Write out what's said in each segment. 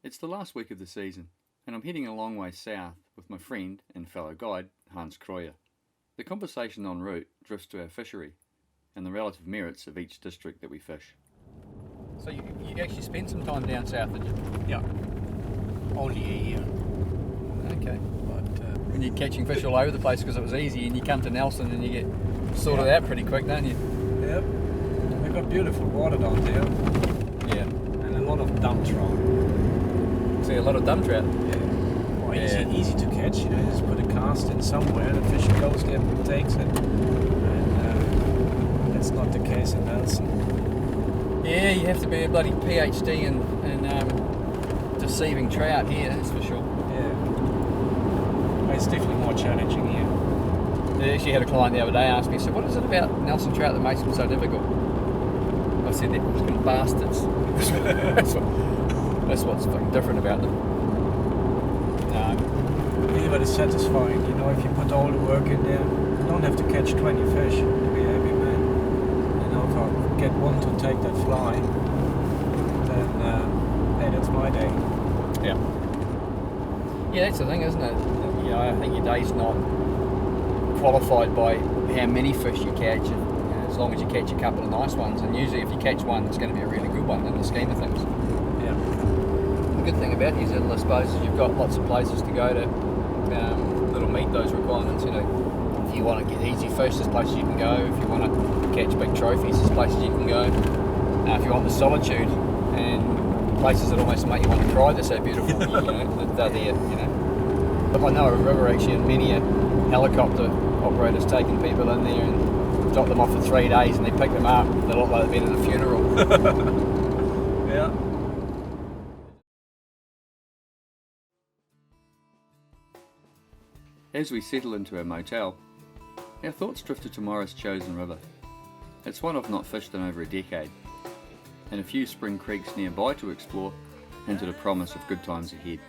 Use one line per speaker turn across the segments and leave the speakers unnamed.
It's the last week of the season, and I'm heading a long way south with my friend and fellow guide, Hans Kreuer. The conversation en route drifts to our fishery and the relative merits of each district that we fish. So you actually spent some time down south, did you?
Yeah, only a year.
Okay.
But
When you're catching fish all over the place because it was easy, and you come to Nelson and you get sorted out pretty quick, don't you?
yep, we've got beautiful water down there
Yeah.
and a lot of dump trout.
See a lot of dump trout.
Yeah. Well,
Yeah.
easy to catch. You know, just put a cast in somewhere, the fish goes there and takes it. And that's not the case in Nelson.
Yeah, you have to be a bloody PhD in deceiving trout here, that's for sure.
Yeah, but it's definitely more challenging here.
I actually had a client the other day ask me, so what is it about Nelson trout that makes them so difficult? I said, they're fucking bastards. that's what's fucking different about them.
Yeah, but it's satisfying, you know, if you put all the work in there, you don't have to catch 20 fish to be a happy man. You know, if I get one to take that fly, then hey, that's my day.
Yeah. Yeah, that's the thing, isn't it? You know, I think your day's not qualified by how many fish you catch, as long as you catch a couple of nice ones. And usually, if you catch one, it's going to be a really good one in the scheme of things.
Yeah.
The good thing about New Zealand, I suppose, is you've got lots of places to go to that'll meet those requirements. You know, if you want to get easy fish, there's places you can go. If you want to catch big trophies, there's places you can go. If you want the solitude and places that almost make you want to cry, they're so beautiful. You know, they're there. You know, but I know a river actually, and many a helicopter operators taking people in there and drop them off for 3 days, and they pick them up. They look like they've been at a funeral.
Yeah.
As we settle into our motel, our thoughts drift to tomorrow's chosen river. It's one I've not fished in over a decade, and a few spring creeks nearby to explore hinted a promise of good times ahead.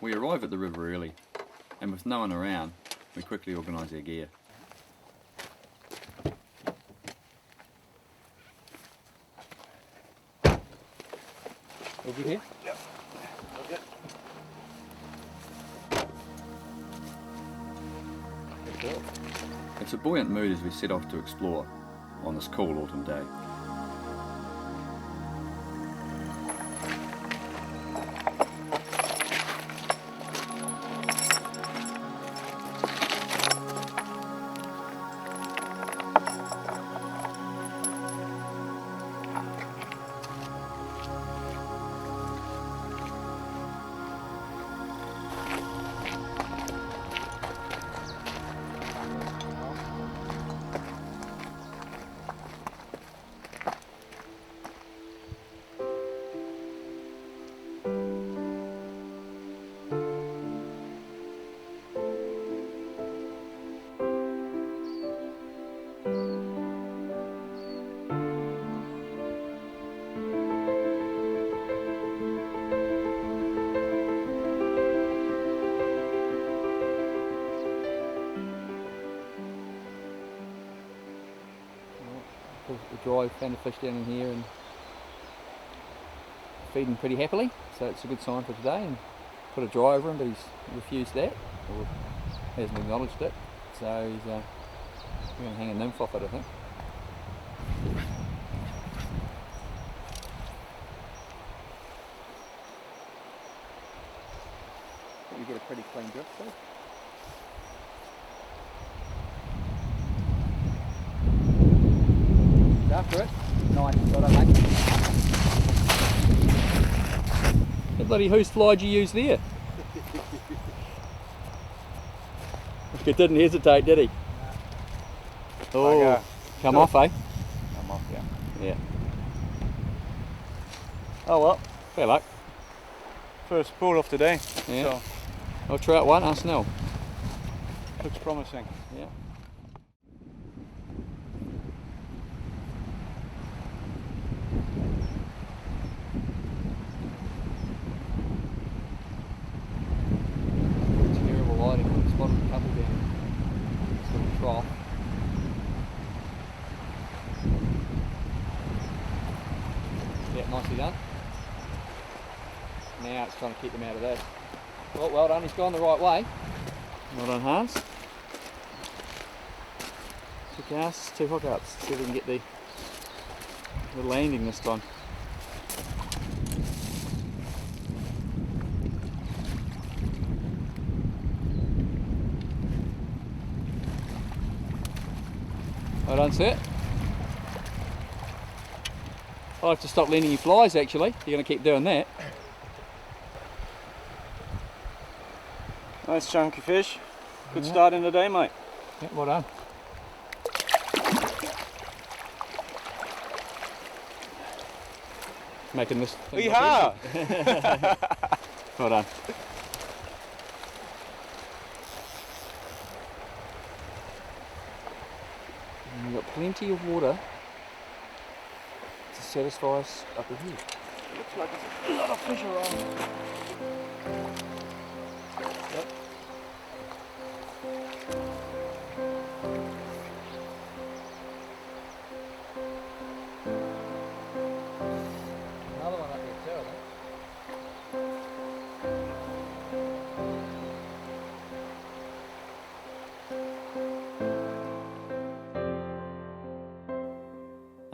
We arrive at the river early, and with no one around, we quickly organise our gear. Over here?
Yep. Okay.
It's a buoyant mood as we set off to explore on this cool autumn day. The drive, found a fish down in here and feeding pretty happily, so it's a good sign for today. And put a dry over him, but he's refused that, or hasn't acknowledged it, so he's we're going to hang a nymph off it, I think. You get a pretty clean drift too. After it, nice, well done, mate. The bloody whose fly did you use there? It didn't hesitate, did he? Oh, come off, eh?
I'm off, yeah.
Yeah. Oh well, fair luck.
First pull of the day,
Yeah.
so
I'll try out one, us know.
looks promising.
Yeah. Terrible lighting. We spotted a couple down this little trough. Nicely done. Now it's trying to keep them out of that. Well done, he's gone the right way. Well done, Hans. 2 casts, 2 hookups. See if we can get the landing this time. Well done, sir. I'll have to stop lending you flies actually. You're going to keep doing that.
Nice chunky fish. Good start in the day, mate.
Yeah, well done. Making this thing
Yeehaw!
Well done. And we've got plenty of water to satisfy us up ahead.
Looks like there's a lot of fish around.
Yep. Another one up here too, I think.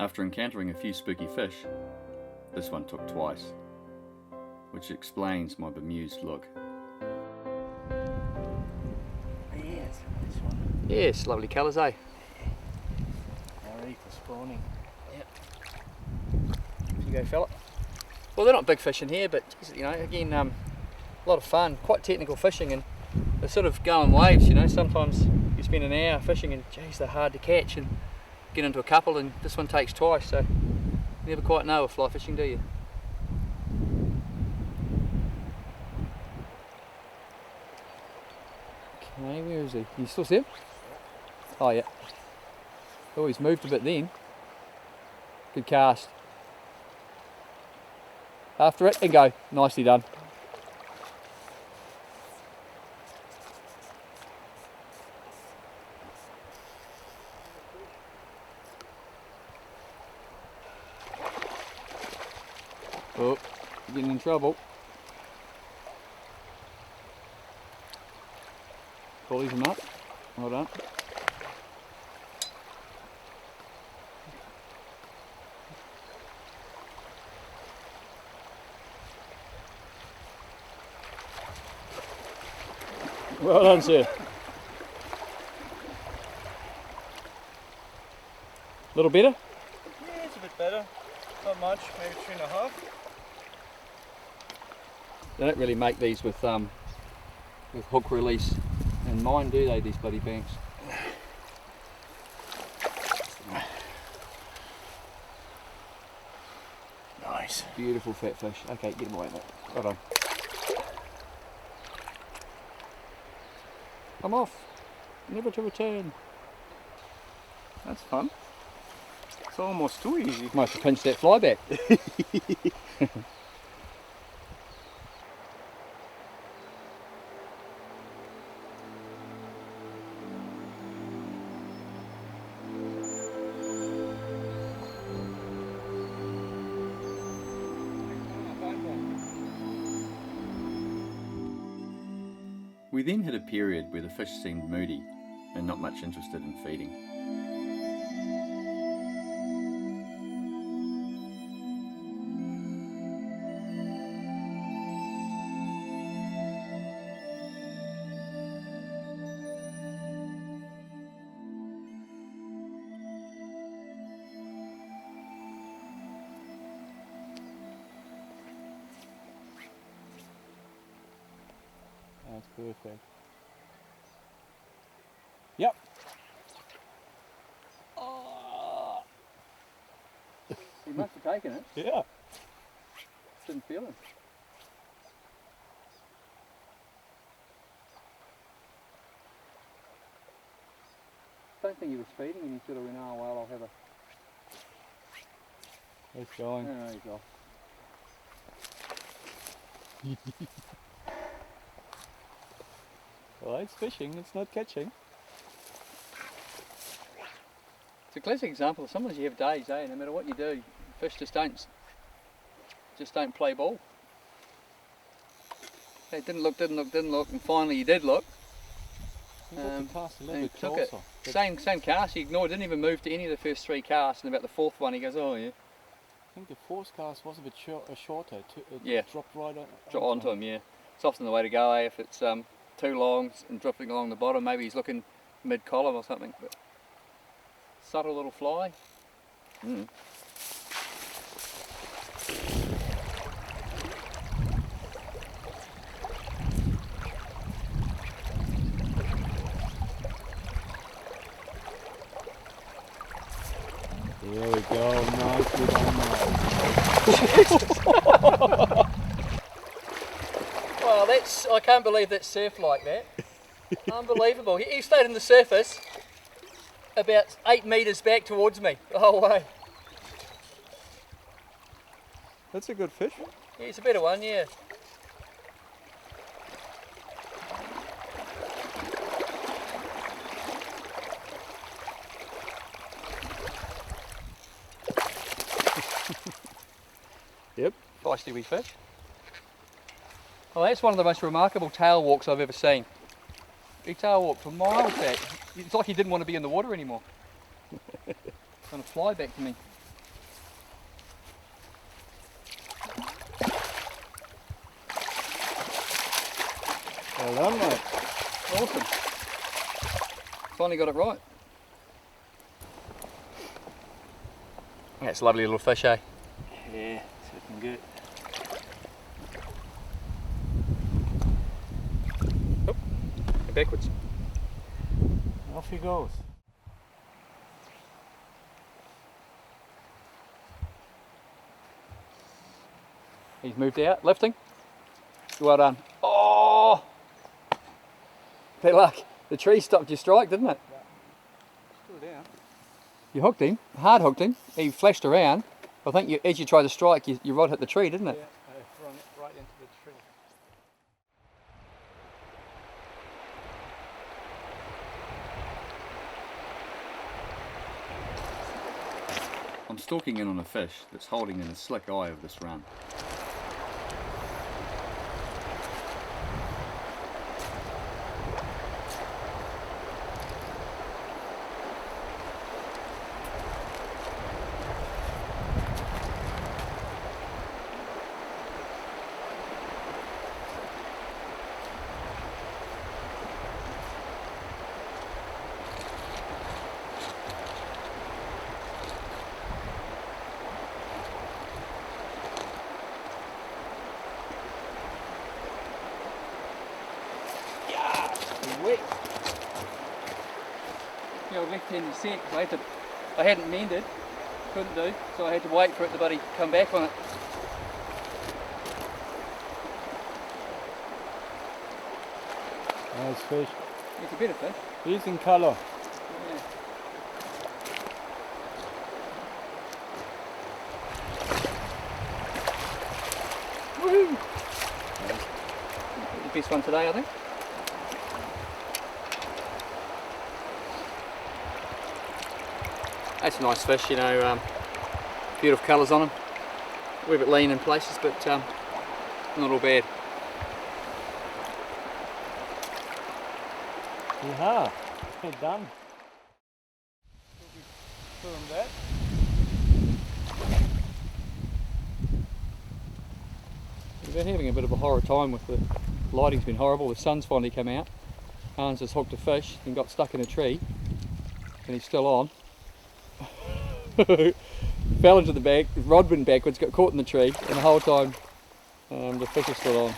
After encountering a few spooky fish, this one took twice, which explains my bemused look.
Yes, this one.
Yes, lovely colours, eh?
They're ready for spawning.
Yep. Off you go, fella. Well, they're not big fish in here, but you know, again, a lot of fun. Quite technical fishing, and they sort of go in waves. You know, sometimes you spend an hour fishing, and geez, they're hard to catch, and get into a couple, and this one takes twice. So you never quite know with fly fishing, do you? Okay, where is he? You still see him? Oh yeah. Oh, he's moved a bit then. Good cast. After it and go. Nicely done. Oh, you're getting in trouble. Pulleys him up. Well done. Well done, sir. Little better?
Yeah, it's a bit better. Not much, maybe 3.5.
They don't really make these with hook release in mind, do they, these bloody banks?
Nice.
Beautiful fat fish. Okay, get him away, mate. Well done. I'm off. Never to return.
That's fun. It's almost too easy.
Might have to pinch that fly back. We then hit a period where the fish seemed moody and not much interested in feeding. That's perfect. Yep. Oh. He must have taken it.
Yeah.
Didn't feel it. Don't think he was feeding, and he sort of went, oh well, I'll have a...
It's going.
Oh, he's off.
Well, it's fishing, it's not catching.
It's a classic example of sometimes you have days, eh? No matter what you do, fish just don't just don't play ball. He didn't look, and finally he did look.
He got the cast a little
and
bit
took
closer.
it. Same cast, he ignored, didn't even move to any of the first 3 casts, and about the 4th one he goes, oh yeah.
I think the 4th cast was a bit shorter. It
Yeah.
dropped right
Onto him, yeah. It's often the way to go, if it's too long and dropping along the bottom, maybe he's looking mid-column or something. But subtle little fly. Mm.
There we go, nicely done.
Well, I can't believe that surfed like that. Unbelievable. He stayed on the surface about 8 metres back towards me the whole way.
That's a good fish.
Yeah, it's a better one, yeah.
Yep.
Feisty wee fish. Well, that's one of the most remarkable tail walks I've ever seen. He tail walked for miles back. It's like he didn't want to be in the water anymore. Going to fly back to me.
Well done, mate.
Awesome. Finally got it right. That's a lovely little fish, eh?
Yeah, it's looking good.
Oh, go backwards.
Off he goes.
He's moved out, lifting. Well done. Oh! Bad luck. The tree stopped your strike, didn't it?
Yeah. Still down.
You hooked him, hard hooked him. He flashed around. I think as you tried to strike, your rod hit the tree, didn't it?
Yeah, I run it right into the tree.
I'm stalking in on a fish that's holding in a slick eye of this run. Wet. The old left-handed set, I hadn't mended, couldn't do, so I had to wait for it to buddy come back on it.
Nice fish.
It's a better fish.
He's in colour.
Yeah. Woo! The best one today, I think. That's a nice fish, you know, beautiful colours on him. A wee bit lean in places, but not all bad.
Yeah, well done. Film that.
We've been having a bit of a horror time with the lighting's been horrible. The sun's finally come out. Hans has hooked a fish and got stuck in a tree, and he's still on. Fell into the bag, the rod went backwards, got caught in the tree, and the whole time the fish is still on.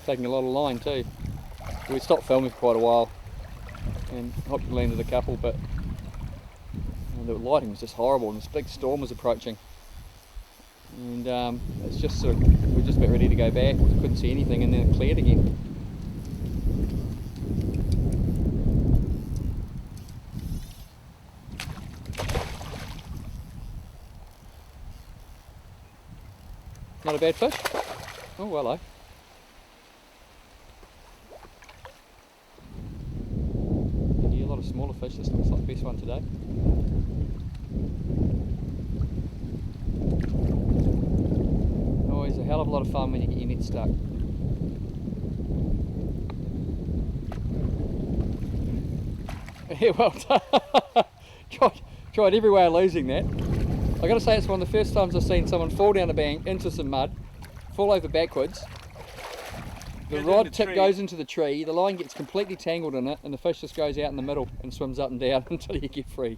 Taking a lot of line too. We stopped filming for quite a while and hooked and landed a couple, but the lighting was just horrible and this big storm was approaching. And it's just sort of, we're just about ready to go back, we couldn't see anything, and then it cleared again. Not a bad fish. Oh, hello. Yeah, a lot of smaller fish. This looks like the best one today. hell of a lot of fun when you get your net stuck. Yeah, well done. tried every way of losing that. I gotta say, it's one of the first times I've seen someone fall down a bank into some mud, fall over backwards. The rod tip goes into the tree, the line gets completely tangled in it, and the fish just goes out in the middle and swims up and down until you get free.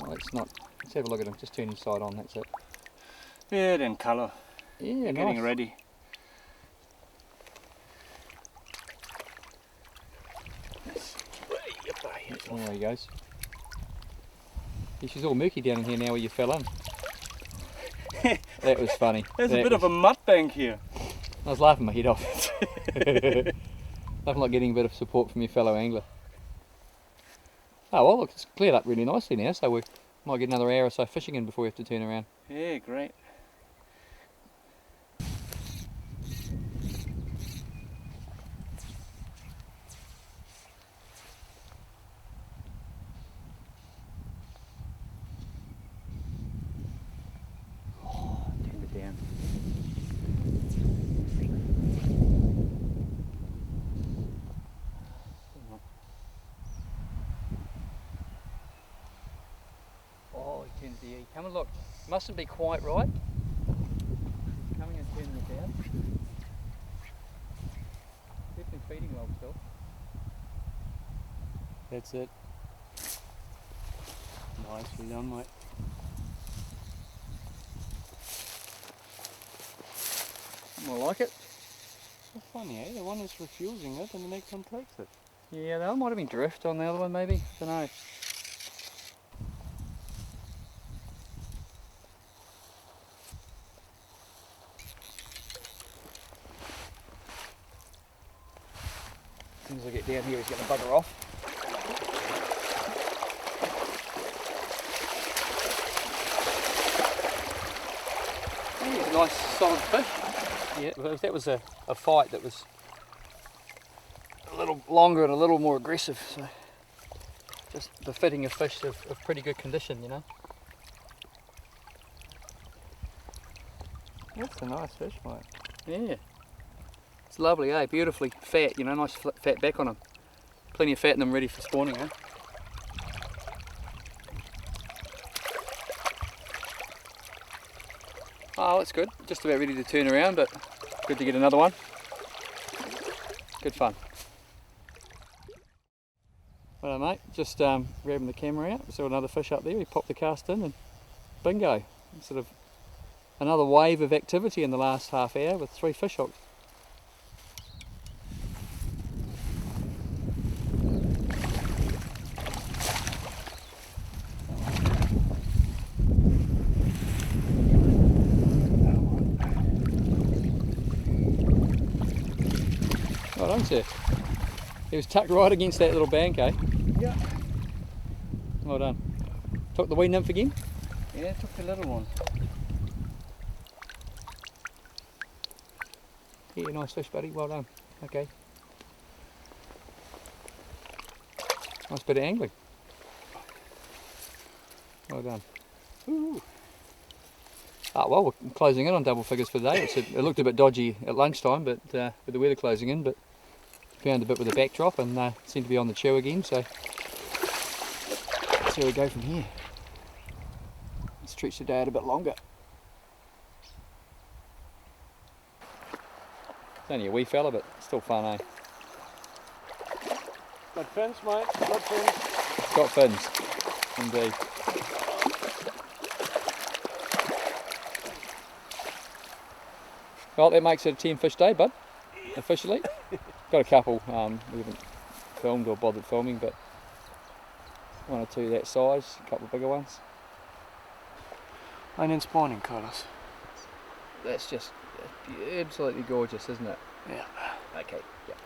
Well, let's have a look at him, just turn his side on, that's it.
Yeah, then colour.
Yeah,
Getting
nice.
ready.
There he goes. Yeah, she's all murky down in here now where you fell in. That was funny.
There's a bit of a mud bank here.
I was laughing my head off. Nothing like getting a bit of support from your fellow angler. Oh well, look, it's cleared up really nicely now, so we might get another hour or so fishing in before we have to turn around.
Yeah, great.
Turn it down. Oh, he turned the E. Come and look. Mustn't be quite right. He's coming and turning it down. Definitely feeding well still.
That's it. Nicely done, mate.
More like it.
So funny, eh? The one is refusing it and the next one takes it.
Yeah, that one might have been drift on the other one maybe. I don't know. As soon as I get down here, he's going to bugger off. Yeah, he's a nice solid fish. Yeah, that was a fight that was a little longer and a little more aggressive, so just befitting a fish of pretty good condition, you know.
That's a nice fish, mate.
Yeah. It's lovely, eh? Beautifully fat, you know, nice fat back on them. Plenty of fat in them ready for spawning, eh? Oh, that's good. Just about ready to turn around, but good to get another one. Good fun. Well, mate, just grabbing the camera out. We saw another fish up there. We popped the cast in and bingo. Sort of another wave of activity in the last half hour with 3 fish hooks. Well done, sir. He was tucked right against that little bank, eh?
Yeah.
Well done. Took the wee nymph again?
Yeah, took the little one.
Yeah, nice fish, buddy. Well done. Okay. Nice bit of angling. Well done.
Ooh.
Ah, well, we're closing in on double figures for the day. It looked a bit dodgy at lunchtime, but with the weather closing in, but found a bit with the backdrop and seemed to be on the chew again, so let's see where we go from here. Stretch the day out a bit longer. It's only a wee fella, but still fun, eh?
Got fins, mate. Got fins.
Got fins, indeed. Well, that makes it a 10 fish day, bud, officially. Got a couple we haven't filmed or bothered filming, but 1 or 2 that size, a couple of bigger ones.
And in spawning colours.
That's just absolutely gorgeous, isn't it?
Yeah.
Okay, yeah.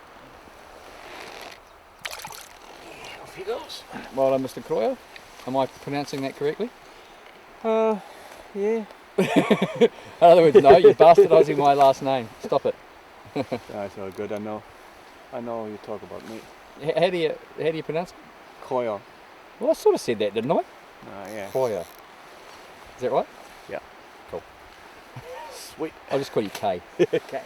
Off he goes.
Well done, Mr. Kreuer. Am I pronouncing that correctly?
Yeah.
In other words, no, you're bastardising my last name. Stop it.
That's all good, I know you talk about me.
How do you pronounce it?
Kreuer.
Well, I sort of said that, didn't I?
Yeah.
Kreuer. Is that right?
Yeah.
Cool.
Sweet.
I'll just call you K.
Okay.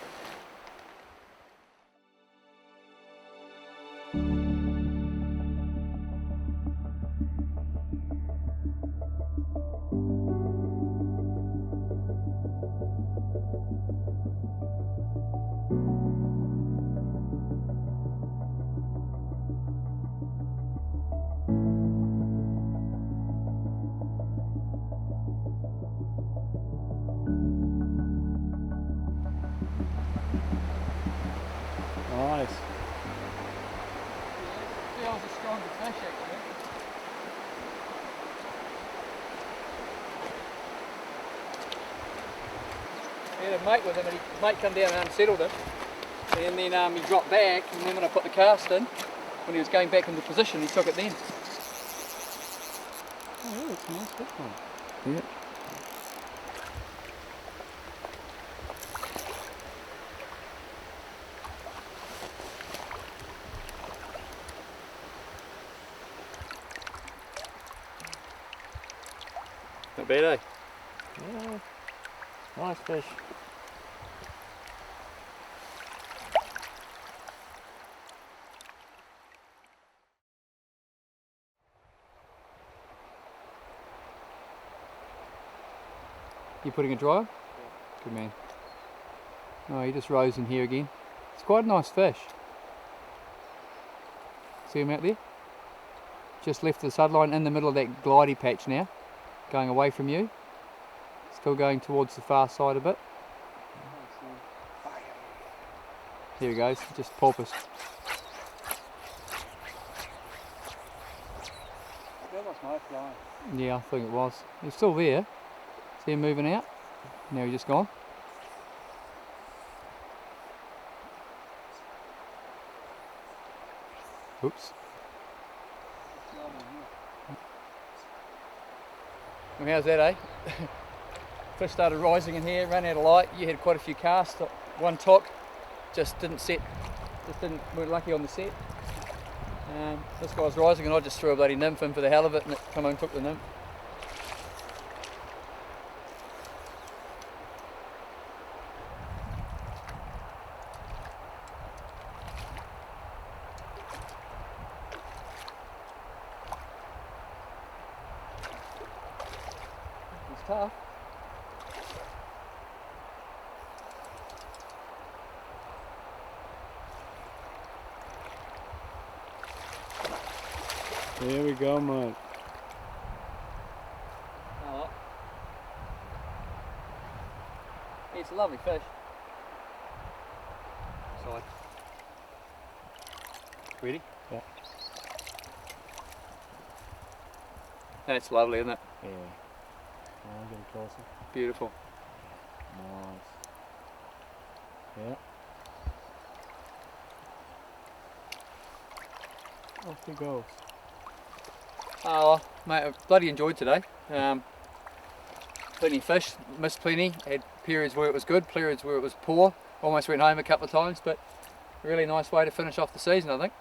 Nice.
Yeah, I was a stronger fish actually. He had a mate with him and his mate come down and unsettled him. And then he dropped back, and then when I put the cast in, when he was going back into position, he took it then.
Oh, yeah, it's a nice big one.
Yeah. Not bad, eh?
Yeah. Nice fish.
You putting a dryer? Yeah. Good man. Oh, he just rose in here again. It's quite a nice fish. See him out there? Just left the sudline in the middle of that glidey patch now, going away from you. Still going towards the far side a bit. Here he goes, just porpoise.
That was my fly.
Yeah, I think it was. He's still there. See him moving out? Now he's just gone. Oops. Well, how's that, eh? Fish started rising in here, ran out of light. You had quite a few casts. One took, just didn't set. Weren't lucky on the set. This guy was rising and I just threw a bloody nymph in for the hell of it, and it come and took the nymph. It's tough.
There we go, mate.
Oh. It's a lovely fish. Side. Ready?
Yeah.
That's lovely, isn't it?
Yeah. I'll get it closer.
Beautiful.
Nice. Yeah. Off he goes.
Oh, mate, I bloody enjoyed today. Plenty of fish, missed plenty. Had periods where it was good, periods where it was poor. Almost went home a couple of times, but a really nice way to finish off the season, I think.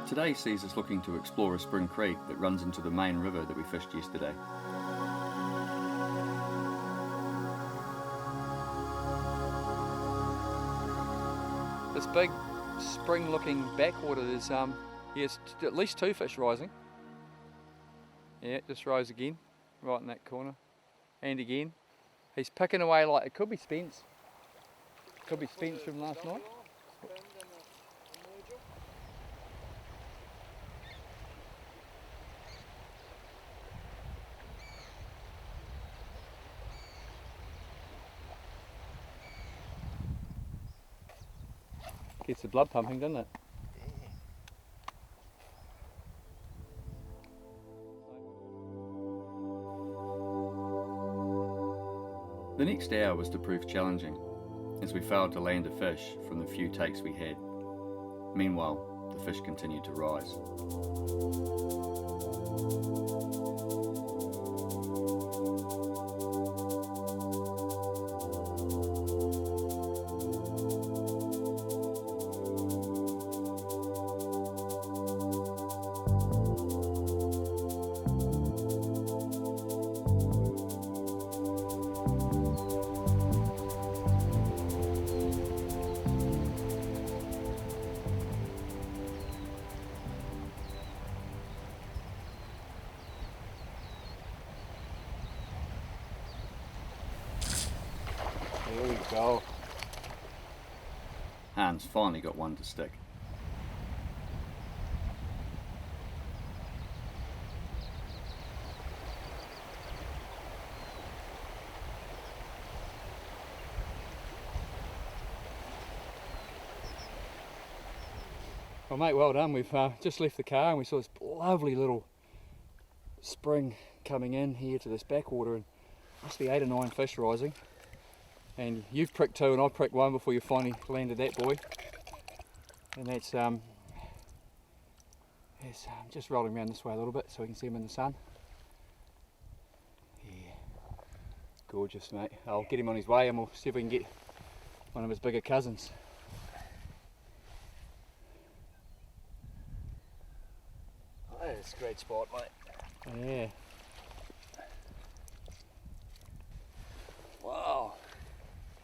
Today sees us looking to explore a spring creek that runs into the main river that we fished yesterday. This big spring looking backwater, there's at least 2 fish rising. Yeah, it just rose again, right in that corner. And again. He's picking away like, it could be Spence. Could be Spence from last night. Gets the blood pumping, doesn't it? The next hour was to prove challenging, as we failed to land a fish from the few takes we had. Meanwhile, the fish continued to rise.
There we go.
Hans finally got one to stick. Well mate, well done. We've just left the car and we saw this lovely little spring coming in here to this backwater, and must be 8 or 9 fish rising. And you've pricked 2 and I pricked 1 before you finally landed that boy. And that's just rolling around this way a little bit so we can see him in the sun. Yeah, gorgeous mate. I'll get him on his way and we'll see if we can get one of his bigger cousins.
That's a great spot, mate.
Yeah.
Wow.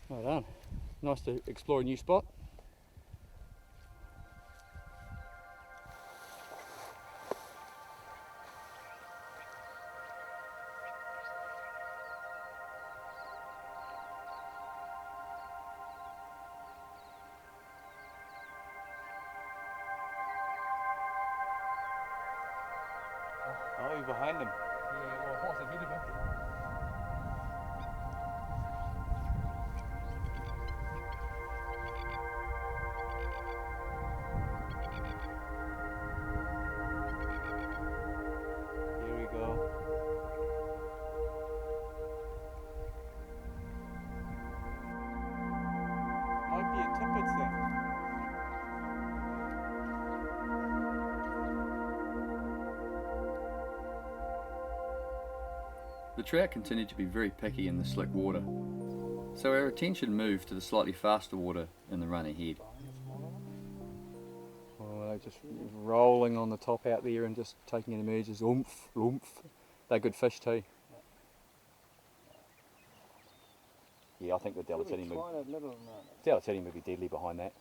Well done. Nice to explore a new spot.
Oh, you're behind them.
Yeah, well, horse ahead of him.
Here we go. Might be a tippet thing.
The trout continued to be very picky in the slick water, so our attention moved to the slightly faster water in the run ahead. Oh, they're just rolling on the top out there and just taking an emerges. Oomph, oomph. They're good fish too. Yeah, I think the Delatini would be deadly behind that.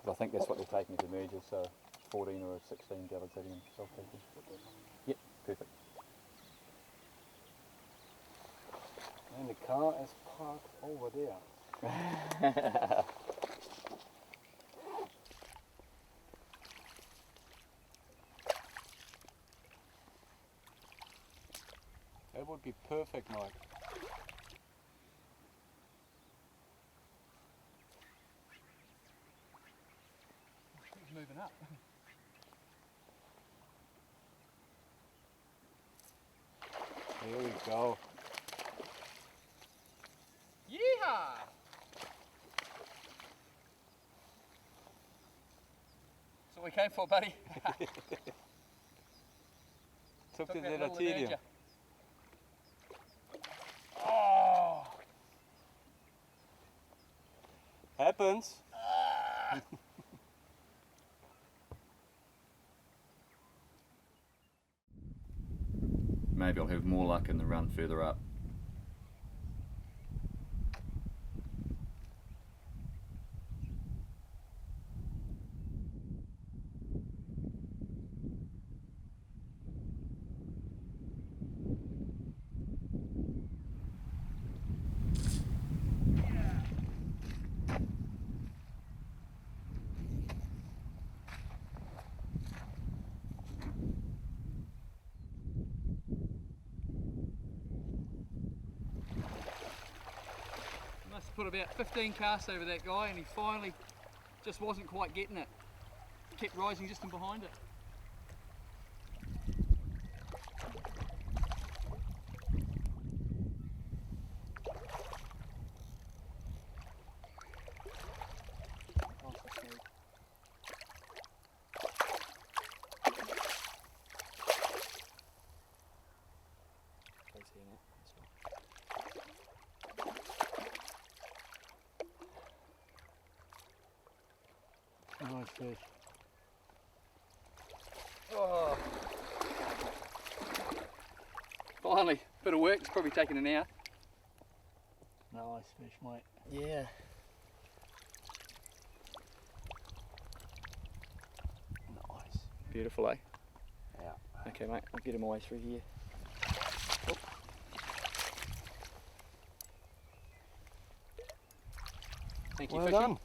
But I think that's what they're taking as emerges, so 14 or a 16 Delatini self-taking. Yep, perfect.
And the car is parked over there. That would be perfect, Mike.
He's moving up.
Here we go.
Yeehaw! That's what we came for, buddy.
Took the
that little
Delatini.
emerger. Oh!
Happens.
Maybe I'll have more luck in the run further up. put about 15 casts over that guy, and he finally just wasn't quite getting it. Kept rising just in behind it.
Nice fish.
Oh. Finally, bit of work. It's probably taken an hour.
Nice fish, mate.
Yeah.
Nice.
Beautiful, eh?
Yeah.
Okay, mate. I'll get him away through here. Oh. Thank you,
Well
fishy.
done.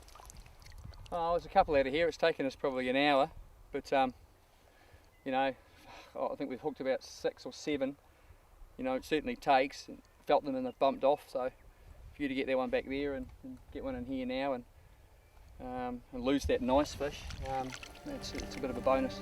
Oh, there's a couple out of here. It's taken us probably an hour, but you know, I think we've hooked about 6 or 7. You know, it certainly takes. Felt them and they've bumped off. So for you to get that one back there and get one in here now and lose that nice fish, it's a bit of a bonus.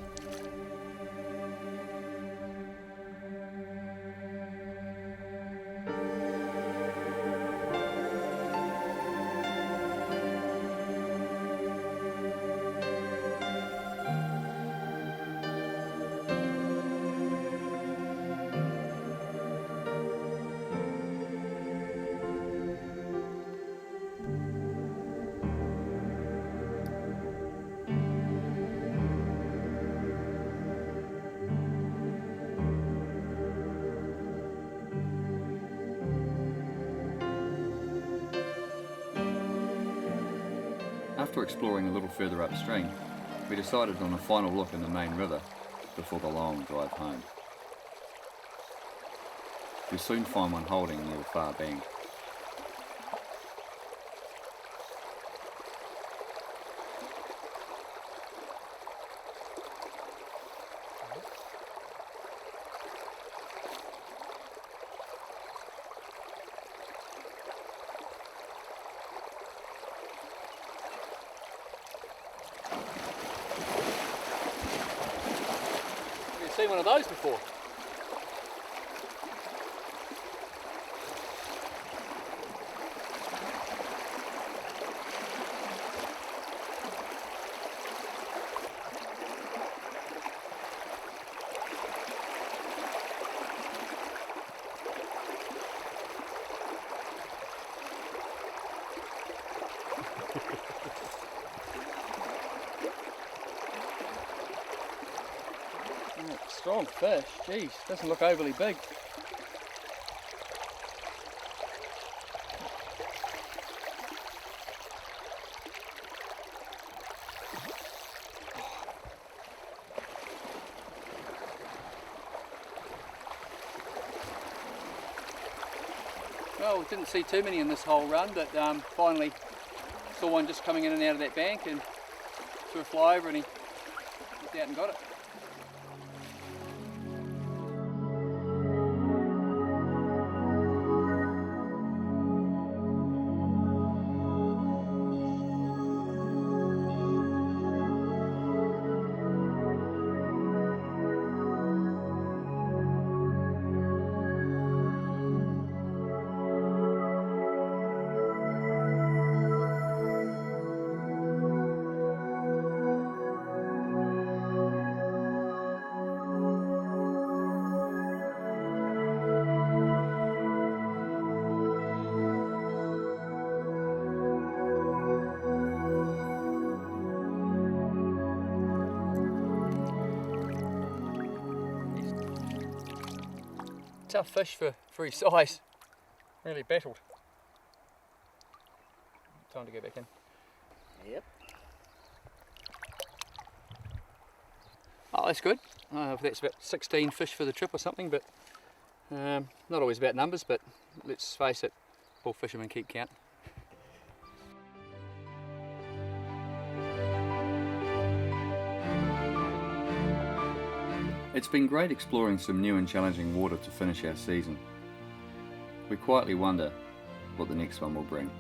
After exploring a little further upstream, we decided on a final look in the main river before the long drive home. We soon find one holding near the far bank. Seen one of those before? Strong fish, geez, doesn't look overly big. Well, we didn't see too many in this whole run, but finally saw one just coming in and out of that bank and threw a fly over and he looked out and got it. Tough fish for his size. Really battled. Time to go back in.
Yep.
Oh, that's good. That's about 16 fish for the trip or something, but not always about numbers, but let's face it, all fishermen keep count. It's been great exploring some new and challenging water to finish our season. We quietly wonder what the next one will bring.